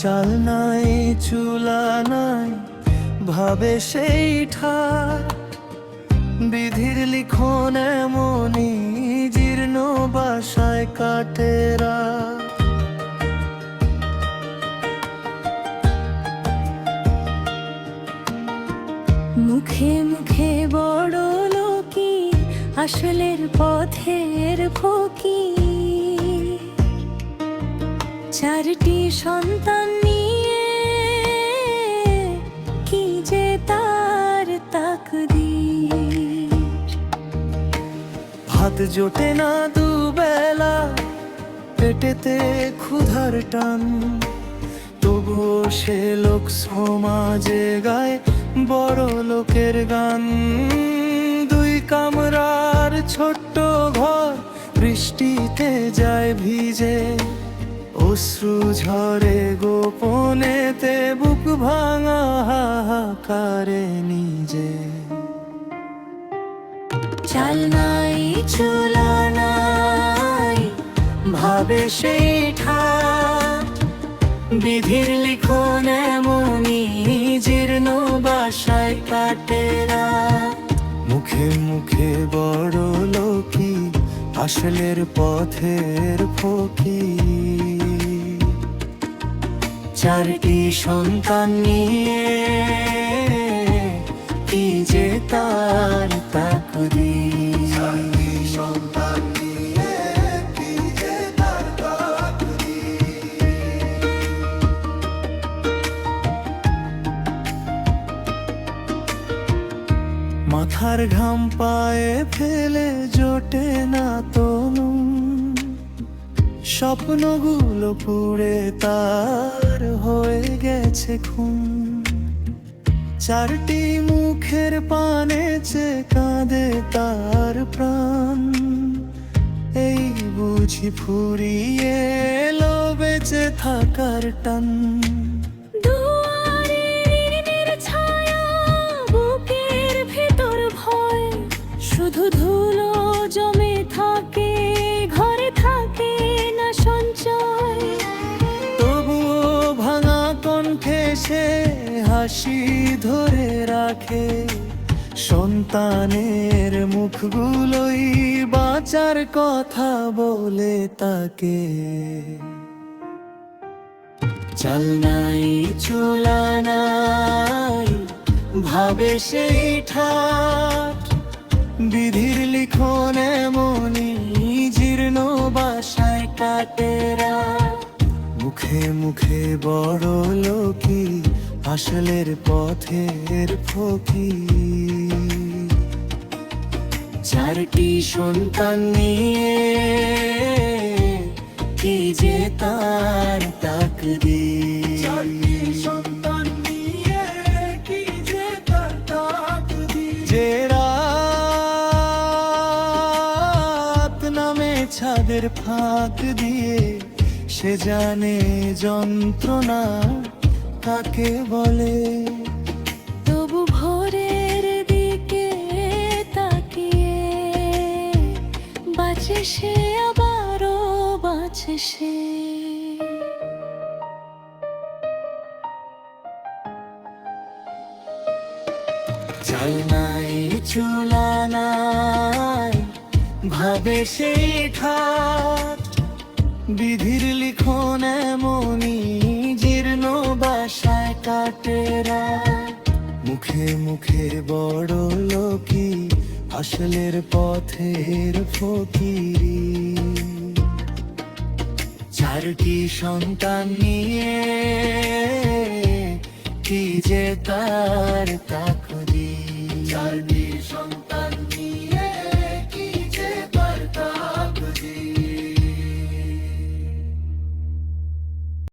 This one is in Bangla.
চাল নাই চুলা নাই ভাবে সেই ঠাই, বিধির লিখন এমনি জীর্ণ বাসায় কাটে রাত। মুখে মুখে বড় লোকি, আসলের পথের ফকির। চারটি সন্তান নিয়ে কি যে তার তাকদীর। ভাত জোটে না দুবেলা, পেটেতে ক্ষুধার টান, তবুও সে লোক সমাজে গায় বড় লোকের গান। দুই কামরার ছোট্ট ঘর বৃষ্টিতে যায় ভিজে, অশ্রু ঝরে গোপনেতে বুক ভাঙা হাহাকারে নিজে। চাল নাই চুলা নাই ভাবে সেই ঠাট, বিধির লিখন এমনি জীর্ণ বাসায় কাটে রাত। মুখে মুখে বড় লোকি, আসলের পথের ফকির। চারটি সন্তান নিয়ে কি যে তার তাকদীর। মাথার ঘাম পায়ে ফেলে জোটে না তনু, স্বপ্নগুলো পুড়ে তার হয়ে গেছে খুন। চারটি মুখের পানে চে কাঁদে তার প্রাণ, এই বুঝি ফুরিয়ে এলো বেঁচে থাকার টান। শুধু ধুলো জমে থাকে, ঘরে থাকে না সঞ্চয়। তবুও ভাঙা কণ্ঠে সে হাসি ধরে রাখে, সন্তানের মুখগুলোই বাঁচার কথা বলে তাকে। চাল নাই চুলা নাই ভাবে সেই ঠাট, বিধির লিখন এমনি জীর্ণ বাসায় কাটে রাত। মুখে মুখে বড় লোকি, আসলের পথের ফকির। চারটি সন্তান নিয়ে কি যে তার তাকদীর। যে রাত নামে ছাদের ফাঁক দিয়ে, সে জানে যন্ত্রণা কাকে বলে। তবু ভোরের দিকে তাকিয়ে বাঁচে সে, আবারও বাঁচে সে। চাল নাই চুলা নাই ভাবে সেই ঠাট, বিধির লিখন এমনি জীর্ণ বাসায় কাটে রাত। মুখে মুখে বড় লোকি, আসলের পথের ফকিরি। চারটি সন্তান নিয়ে কি যে তার তাকদীর। চারটি সন্তান নিয়ে